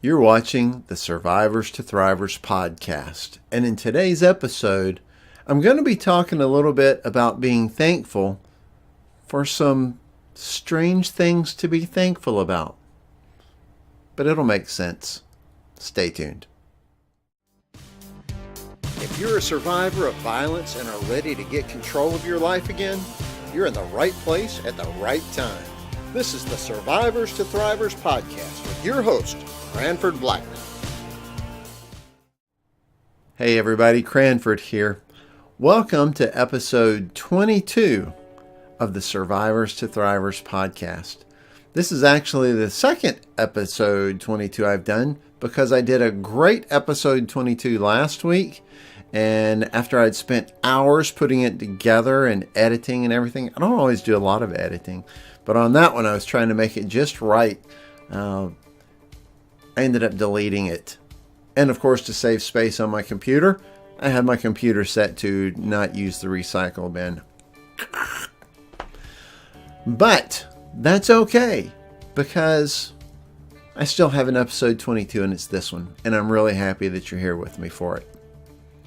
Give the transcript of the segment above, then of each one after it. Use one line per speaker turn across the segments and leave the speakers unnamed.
You're watching the Survivors to Thrivers podcast. And in today's episode, I'm going to be talking a little bit about being thankful for some strange things to be thankful about. But it'll make sense. Stay tuned. If you're a survivor of violence and are ready to get control of your life again, you're in the right place at the right time. This is the Survivors to Thrivers podcast with your host, Cranford Blackman. Hey everybody, Cranford here. Welcome to episode 22 of the Survivors to Thrivers podcast. This is actually the second episode 22 I've done because I did a great episode 22 last week. And after I'd spent hours putting it together and editing and everything, I don't always do a lot of editing, but on that one I was trying to make it just right. I ended up deleting it. And of course, to save space on my computer, I had my computer set to not use the recycle bin. But that's okay, because I still have an episode 22 and it's this one. And I'm really happy that you're here with me for it.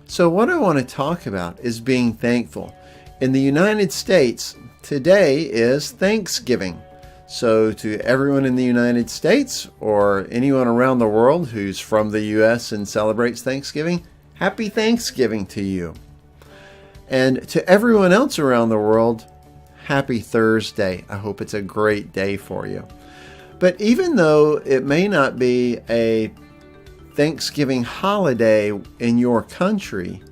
So what I want to talk about is being thankful. In the United States, today is Thanksgiving. So to everyone in the United States or anyone around the world who's from the U.S. and celebrates Thanksgiving, happy Thanksgiving to you. And to everyone else around the world, happy Thursday. I hope it's a great day for you. But even though it may not be a Thanksgiving holiday in your country,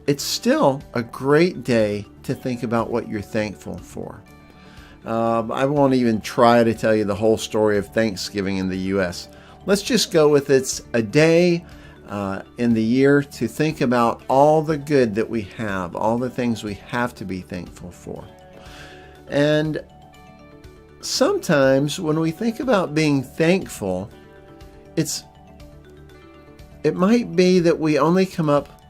it's still a great day to think about what you're thankful for. I won't even try to tell you the whole story of Thanksgiving in the U.S. Let's just go with it's a day in the year to think about all the good that we have, all the things we have to be thankful for. And sometimes when we think about being thankful, it might be that we only come up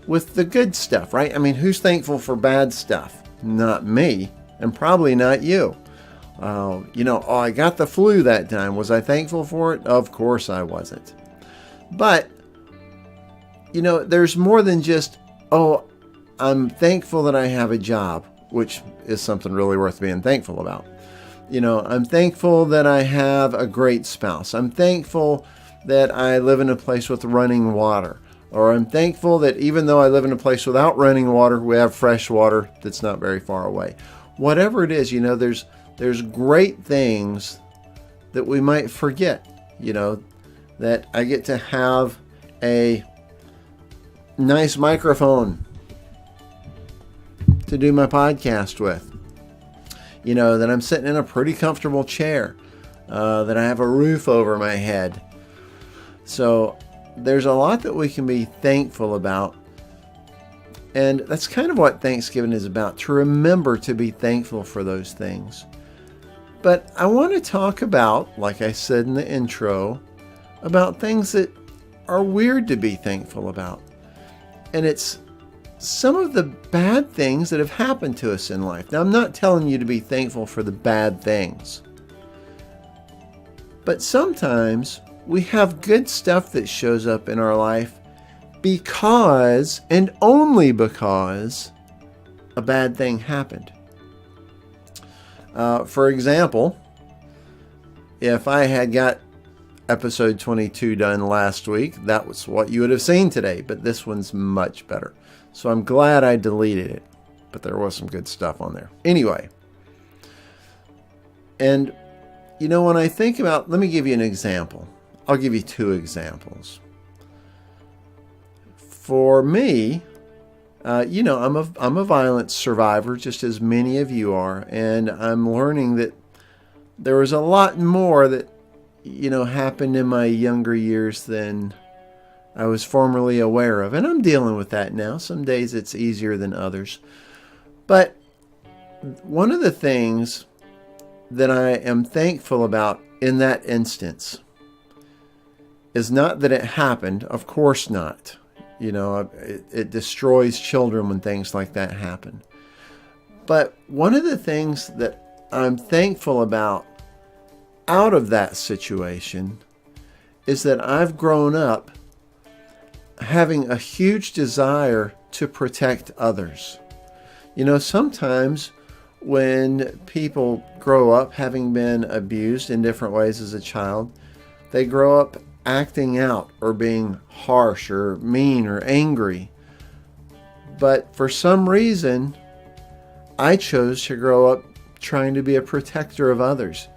with the good stuff, right? I mean, who's thankful for bad stuff? Not me. And probably not you. I got the flu that time. Was I thankful for it? Of course I wasn't. But, there's more than just, I'm thankful that I have a job, which is something really worth being thankful about. I'm thankful that I have a great spouse. I'm thankful that I live in a place with running water. Or I'm thankful that even though I live in a place without running water, we have fresh water that's not very far away. Whatever it is, there's great things that we might forget, that I get to have a nice microphone to do my podcast with, that I'm sitting in a pretty comfortable chair, that I have a roof over my head. So there's a lot that we can be thankful about. And that's kind of what Thanksgiving is about, to remember to be thankful for those things. But I want to talk about, like I said in the intro, about things that are weird to be thankful about. And it's some of the bad things that have happened to us in life. Now, I'm not telling you to be thankful for the bad things. But sometimes we have good stuff that shows up in our life because, and only because, a bad thing happened. For example, if I had got episode 22 done last week, that was what you would have seen today, but this one's much better. So I'm glad I deleted it, but there was some good stuff on there. Anyway, and when I think about, let me give you an example. I'll give you two examples. For me, I'm a violence survivor, just as many of you are, and I'm learning that there was a lot more that, happened in my younger years than I was formerly aware of, and I'm dealing with that now. Some days it's easier than others. But one of the things that I am thankful about in that instance is not that it happened, of course not. It destroys children when things like that happen. But one of the things that I'm thankful about out of that situation is that I've grown up having a huge desire to protect others. Sometimes when people grow up having been abused in different ways as a child, they grow up acting out or being harsh or mean or angry. But for some reason, I chose to grow up trying to be a protector of others.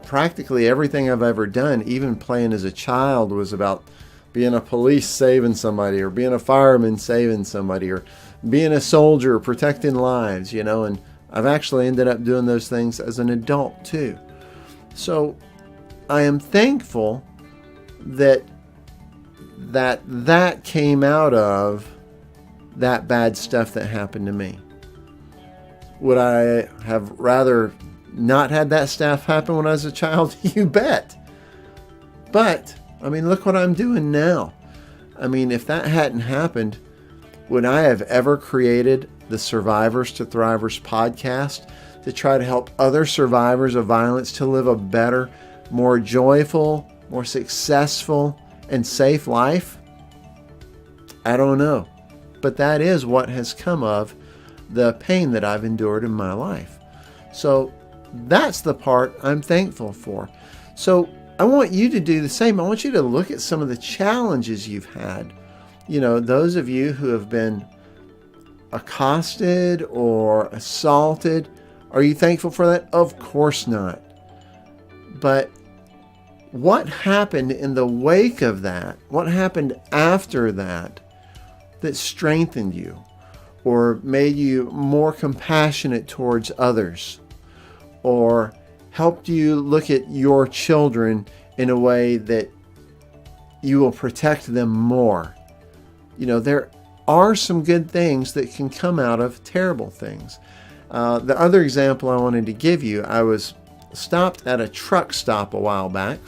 Practically everything I've ever done, even playing as a child, was about being a police saving somebody, or being a fireman saving somebody, or being a soldier protecting lives, and I've actually ended up doing those things as an adult too. So I am thankful that came out of that bad stuff that happened to me. Would I have rather not had that stuff happen when I was a child? You bet. But, look what I'm doing now. If that hadn't happened, would I have ever created the Survivors to Thrivers podcast to try to help other survivors of violence to live a better, more joyful, more successful, and safe life? I don't know. But that is what has come of the pain that I've endured in my life. So that's the part I'm thankful for. So I want you to do the same. I want you to look at some of the challenges you've had. Those of you who have been accosted or assaulted, are you thankful for that? Of course not. But what happened in the wake of that? What happened after that strengthened you or made you more compassionate towards others, or helped you look at your children in a way that you will protect them more? There are some good things that can come out of terrible things. The other example I wanted to give you, I was stopped at a truck stop a while back,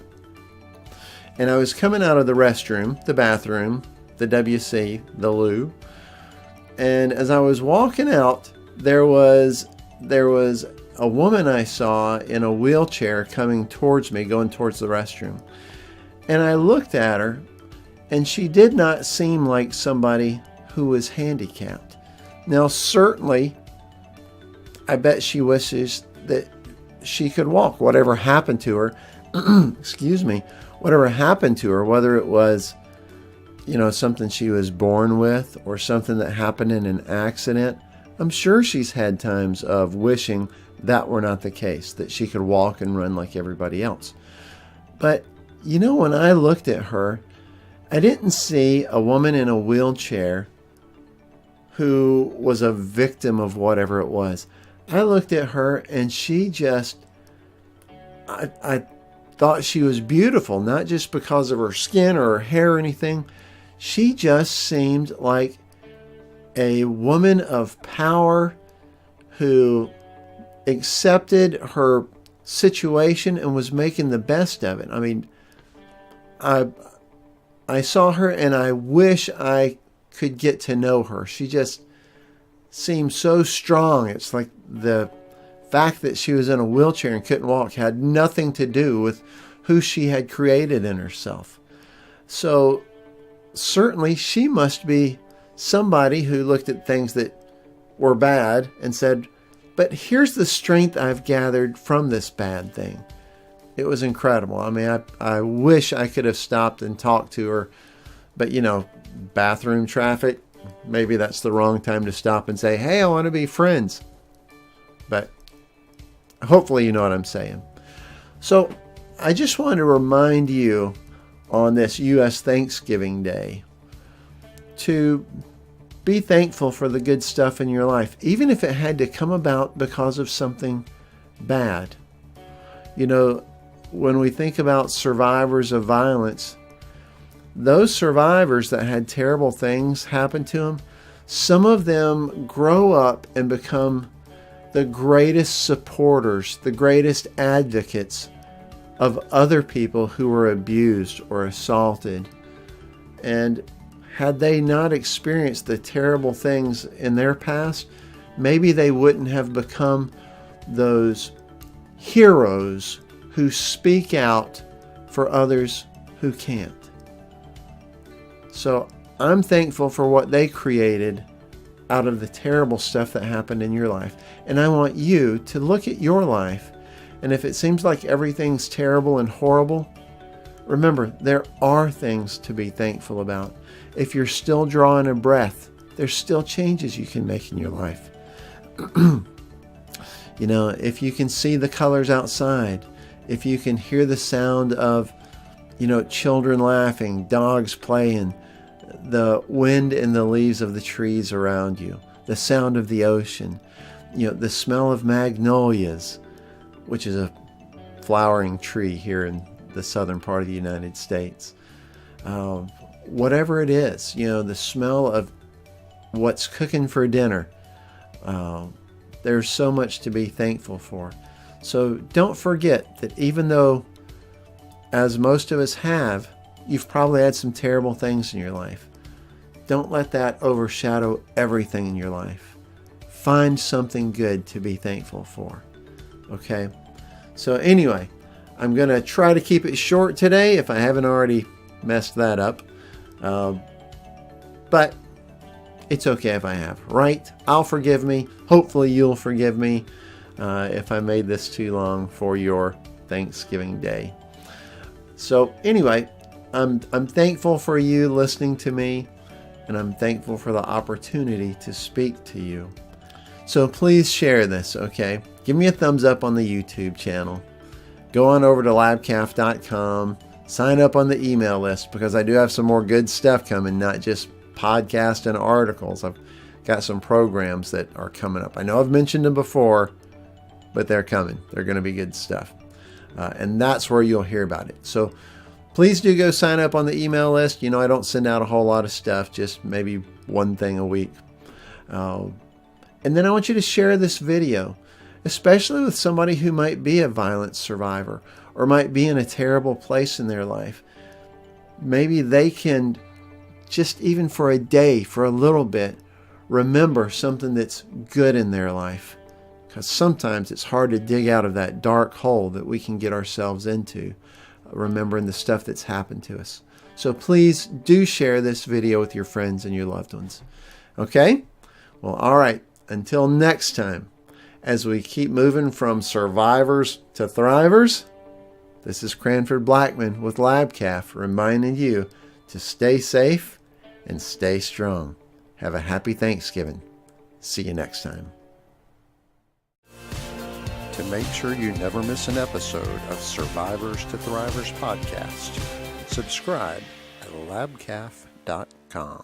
and I was coming out of the restroom, the bathroom, the WC, the loo, and as I was walking out, there was a woman I saw in a wheelchair coming towards me, going towards the restroom. And I looked at her, and she did not seem like somebody who was handicapped. Now, certainly, I bet she wishes that she could walk. Whatever happened to her, whatever happened to her, whether it was, something she was born with or something that happened in an accident, I'm sure she's had times of wishing that were not the case, that she could walk and run like everybody else. But, when I looked at her, I didn't see a woman in a wheelchair who was a victim of whatever it was. I looked at her and she just, I thought she was beautiful, not just because of her skin or her hair or anything. She just seemed like a woman of power who accepted her situation and was making the best of it. I saw her and I wish I could get to know her. She just seemed so strong. It's like the fact that she was in a wheelchair and couldn't walk had nothing to do with who she had created in herself. So certainly she must be somebody who looked at things that were bad and said, but here's the strength I've gathered from this bad thing. It was incredible. I wish I could have stopped and talked to her, but bathroom traffic, maybe that's the wrong time to stop and say, hey, I want to be friends. But hopefully you know what I'm saying. So I just want to remind you on this U.S. Thanksgiving Day to be thankful for the good stuff in your life, even if it had to come about because of something bad. When we think about survivors of violence, those survivors that had terrible things happen to them, some of them grow up and become the greatest supporters, the greatest advocates of other people who were abused or assaulted. And had they not experienced the terrible things in their past, maybe they wouldn't have become those heroes who speak out for others who can't. So I'm thankful for what they created out of the terrible stuff that happened in your life. And I want you to look at your life, and if it seems like everything's terrible and horrible, remember, there are things to be thankful about. If you're still drawing a breath, there's still changes you can make in your life. If you can see the colors outside, if you can hear the sound of, children laughing, dogs playing, the wind in the leaves of the trees around you, the sound of the ocean, the smell of magnolias, which is a flowering tree here in the southern part of the United States. Whatever it is, the smell of what's cooking for dinner. There's so much to be thankful for. So don't forget that even though, as most of us have, you've probably had some terrible things in your life, don't let that overshadow everything in your life. Find something good to be thankful for. Okay? So anyway, I'm going to try to keep it short today if I haven't already messed that up. But it's okay if I have, right? I'll forgive me. Hopefully you'll forgive me if I made this too long for your Thanksgiving Day. So anyway, I'm thankful for you listening to me, and I'm thankful for the opportunity to speak to you. So please share this, okay? Give me a thumbs up on the YouTube channel. Go on over to labcaf.com. Sign up on the email list, because I do have some more good stuff coming, not just podcasts and articles. I've got some programs that are coming up. I know I've mentioned them before, but they're coming. They're going to be good stuff. And that's where you'll hear about it. So please do go sign up on the email list. I don't send out a whole lot of stuff, just maybe one thing a week. And then I want you to share this video, especially with somebody who might be a violence survivor or might be in a terrible place in their life. Maybe they can, just even for a day, for a little bit, remember something that's good in their life. Because sometimes it's hard to dig out of that dark hole that we can get ourselves into, remembering the stuff that's happened to us. So please do share this video with your friends and your loved ones. Okay? Well, all right. Until next time, as we keep moving from survivors to thrivers, this is Cranford Blackman with LabCaf reminding you to stay safe and stay strong. Have a happy Thanksgiving. See you next time.
To make sure you never miss an episode of Survivors to Thrivers podcast, subscribe at labcaf.com.